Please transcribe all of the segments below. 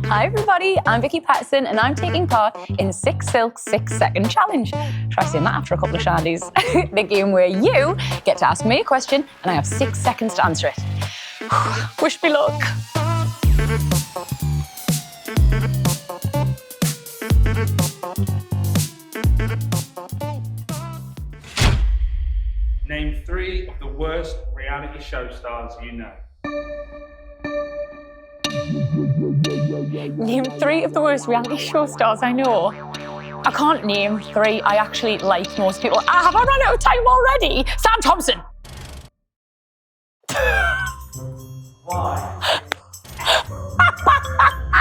Hi everybody, I'm Vicky Pattison and I'm taking part in SikSilk 6 Second Challenge. Try saying that after a couple of shandies. The game where you get to ask me a question and I have 6 seconds to answer it. Wish me luck. Name 3 of the worst reality show stars you know. Name 3 of the worst reality show stars I know. I can't name 3. I actually like most people. Have I run out of time already? Sam Thompson. Why?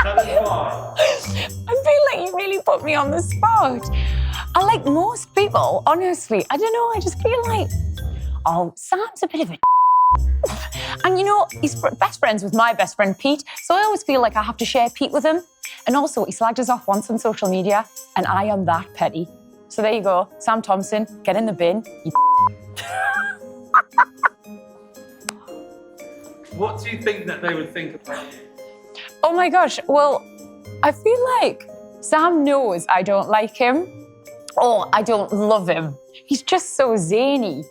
Tell us why. I feel like you really put me on the spot. I like most people, honestly. I don't know, I just feel like, oh, Sam's a bit of a and you know, he's best friends with my best friend Pete, so I always feel like I have to share Pete with him. And also, he slagged us off once on social media, and I am that petty. So there you go, Sam Thompson, get in the bin, you What do you think that they would think about you? Oh my gosh, well, I feel like Sam knows I don't like him, or I don't love him. He's just so zany.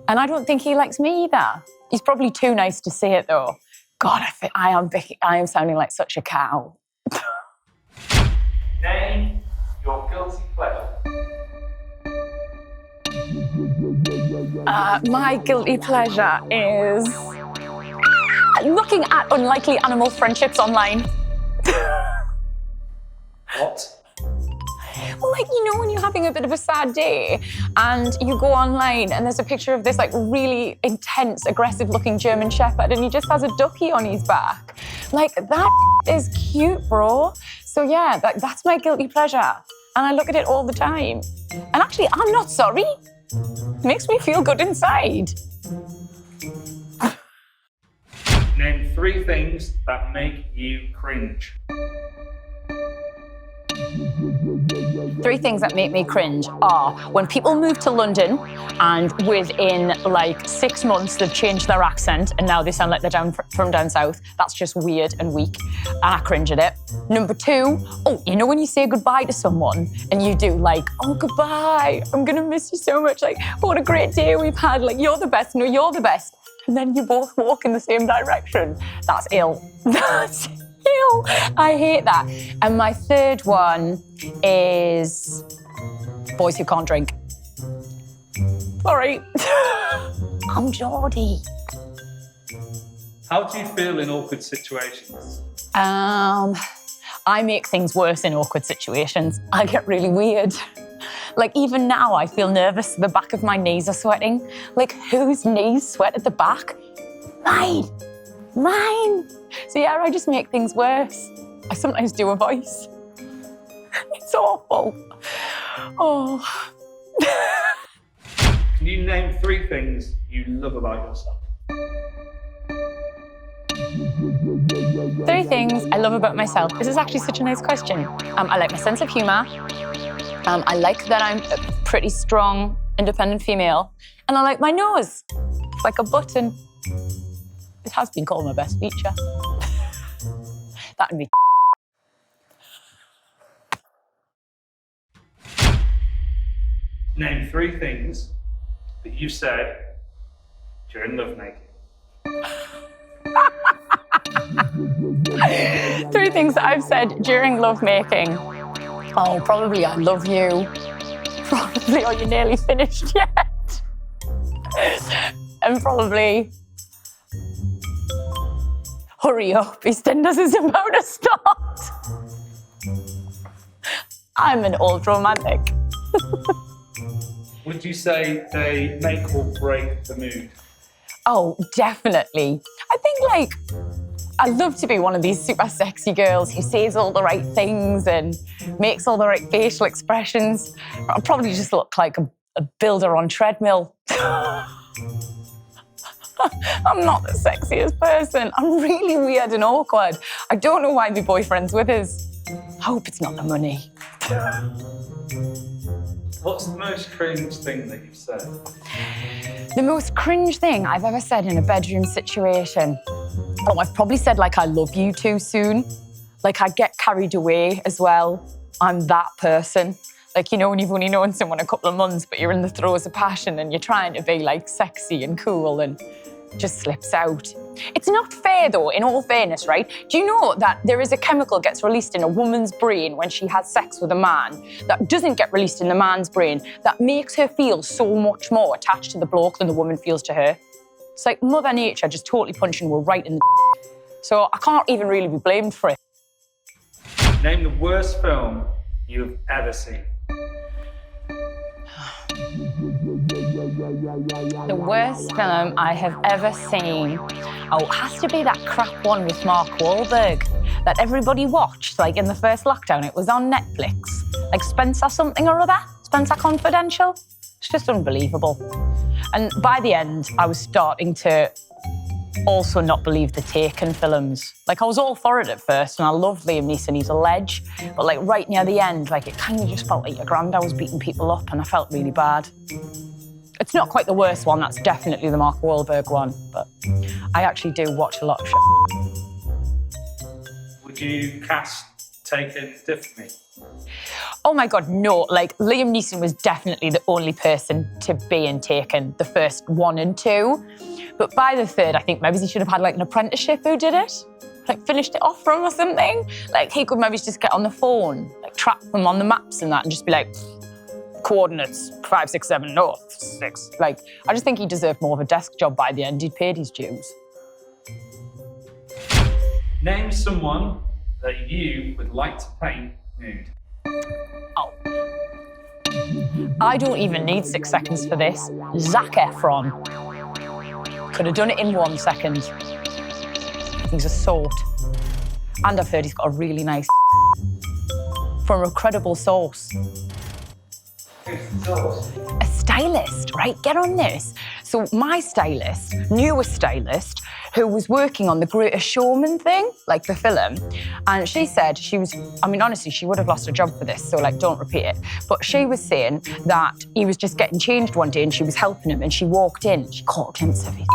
And I don't think he likes me either. He's probably too nice to say it though. God, I am sounding like such a cow. Name your guilty pleasure. My guilty pleasure is looking at unlikely animal friendships online. What? Well, like, you know, when you're having a bit of a sad day and you go online and there's a picture of this like really intense, aggressive looking German Shepherd and he just has a ducky on his back. Like, that is cute, bro. So yeah, that's my guilty pleasure. And I look at it all the time. And actually, I'm not sorry. It makes me feel good inside. Name 3 things that make you cringe. 3 things that make me cringe are when people move to London and within like 6 months they've changed their accent and now they sound like they're from down south. That's just weird and weak and I cringe at it. Number 2, oh, you know when you say goodbye to someone and you do like, oh, goodbye, I'm gonna miss you so much, like, what a great day we've had, like, you're the best, no, you're the best. And then you both walk in the same direction. That's ill. That's ill. I hate that. And my 3rd one is boys who can't drink. Sorry. I'm Geordie. How do you feel in awkward situations? I make things worse in awkward situations. I get really weird. Like, even now, I feel nervous. The back of my knees are sweating. Like, whose knees sweat at the back? Mine. Mine. So yeah, I just make things worse. I sometimes do a voice. It's awful. Oh. Can you name 3 things you love about yourself? 3 things I love about myself. This is actually such a nice question. I like my sense of humour. I like that I'm a pretty strong, independent female. And I like my nose. It's like a button. It has been called my best feature. That would be Name 3 things that you said during lovemaking. 3 things that I've said during lovemaking. Oh, probably I love you. Probably, oh, you're nearly finished yet. And probably, hurry up, EastEnders is about to start. I'm an old romantic. Would you say they make or break the mood? Oh, definitely. I think, like, I'd love to be one of these super sexy girls who says all the right things and makes all the right facial expressions. I'll probably just look like a builder on treadmill. I'm not the sexiest person. I'm really weird and awkward. I don't know why my boyfriend's with us. I hope it's not the money. What's the most cringe thing that you've said? The most cringe thing I've ever said in a bedroom situation. Oh, I've probably said like I love you too soon. Like I get carried away as well. I'm that person. Like, you know, when you've only known someone a couple of months, but you're in the throes of passion and you're trying to be like sexy and cool and just slips out. It's not fair though, in all fairness, right? Do you know that there is a chemical gets released in a woman's brain when she has sex with a man that doesn't get released in the man's brain that makes her feel so much more attached to the bloke than the woman feels to her? It's like Mother Nature just totally punching her right in the so I can't even really be blamed for it. Name the worst film you've ever seen. The worst film I have ever seen, oh, it has to be that crap one with Mark Wahlberg that everybody watched, like in the first lockdown. It was on Netflix, like Spencer something or other, Spencer Confidential. It's just unbelievable. And by the end, I was starting to also not believe the Taken films. Like I was all for it at first and I loved Liam Neeson, he's a ledge, but like right near the end, like it kind of just felt like your granddad was beating people up and I felt really bad. It's not quite the worst one, that's definitely the Mark Wahlberg one, but I actually do watch a lot of shit. Would you cast Taken differently? Oh my God, no. Like Liam Neeson was definitely the only person to be in Taken, the first 1 and 2. But by the third, I think maybe he should have had like an apprenticeship who did it. Like finished it off for him or something. Like he could maybe just get on the phone, like track them on the maps and that and just be like, coordinates 5, 6, 7, north, 6. Like, I just think he deserved more of a desk job by the end. He'd paid his dues. Name someone that you would like to paint nude. Oh. I don't even need 6 seconds for this. Zac Efron. Could have done it in 1 second. He's a sort. And I've heard he's got a really nice from a credible source. A stylist, right? Get on this. So my stylist, newest stylist, who was working on the Greatest Showman thing, like the film, and she said she was, I mean, honestly, she would have lost her job for this, so like, don't repeat it. But she was saying that he was just getting changed one day and she was helping him and she walked in, she caught a glimpse of it.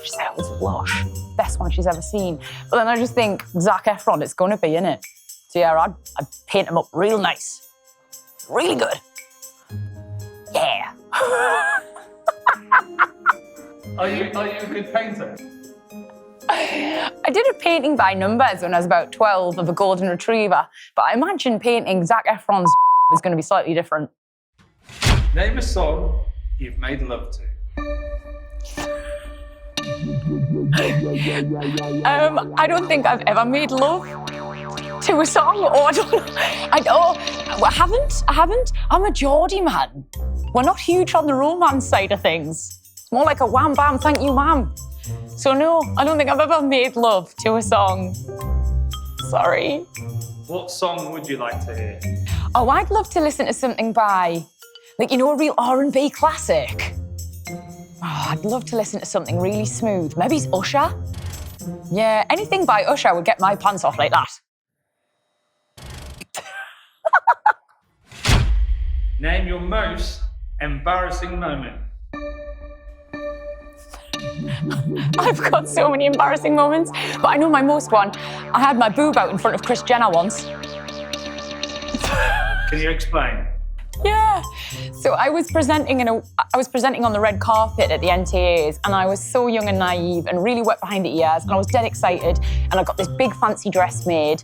She said it was lush, best one she's ever seen. But then I just think, Zac Efron, it's gonna be, innit? So yeah, I'd paint him up real nice, really good. Yeah. Are you a good painter? I did a painting by numbers when I was about 12 of a golden retriever, but I imagine painting Zac Efron's is going to be slightly different. Name a song you've made love to. I don't think I've ever made love to a song, or I don't know. I haven't. I'm a Geordie man. We're not huge on the romance side of things. It's more like a wham bam, thank you, ma'am. So no, I don't think I've ever made love to a song. Sorry. What song would you like to hear? Oh, I'd love to listen to something by, like, you know, a real R&B classic. Oh, I'd love to listen to something really smooth. Maybe it's Usher. Yeah, anything by Usher would get my pants off like that. Name your most embarrassing moment. I've got so many embarrassing moments, but I know my most one. I had my boob out in front of Kris Jenner once. Can you explain? Yeah. So I was presenting on the red carpet at the NTAs, and I was so young and naive and really wet behind the ears, and I was dead excited, and I got this big fancy dress made.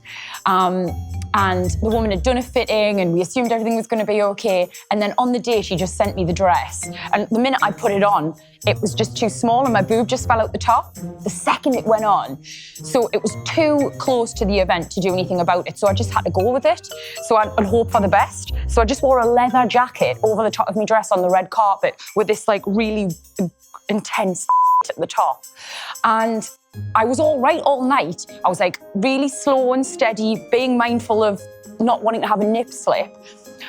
And the woman had done a fitting and we assumed everything was going to be okay. And then on the day, she just sent me the dress. And the minute I put it on, it was just too small and my boob just fell out the top the second it went on. So it was too close to the event to do anything about it. So I just had to go with it. So I'd hope for the best. So I just wore a leather jacket over the top of my dress on the red carpet with this like really intense at the top. And I was all right all night. I was like really slow and steady, being mindful of not wanting to have a nip slip.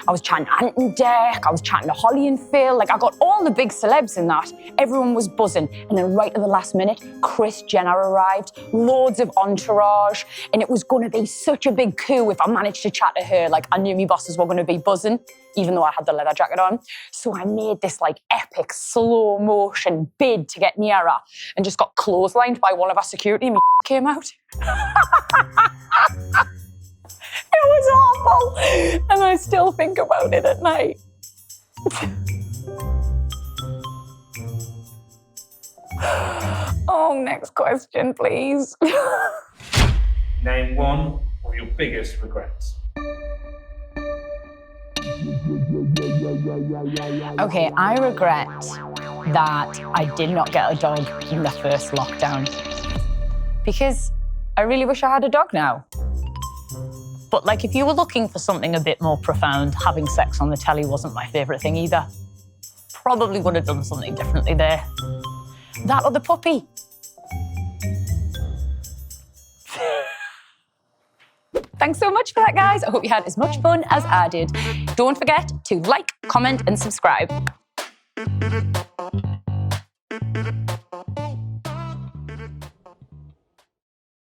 I was chatting to Ant and Dec, I was chatting to Holly and Phil. Like, I got all the big celebs in that. Everyone was buzzing. And then right at the last minute, Kris Jenner arrived, loads of entourage, and it was going to be such a big coup if I managed to chat to her. Like, I knew my bosses were going to be buzzing, even though I had the leather jacket on. So I made this like epic slow motion bid to get near her and just got clotheslined by one of our security and my came out. It was awful. And I still think about it at night. Oh, next question, please. Name one of your biggest regrets. Okay, I regret that I did not get a dog in the first lockdown because I really wish I had a dog now. But like, if you were looking for something a bit more profound, having sex on the telly wasn't my favourite thing either. Probably would have done something differently there. That or the puppy. Thanks so much for that, guys. I hope you had as much fun as I did. Don't forget to like, comment, and subscribe.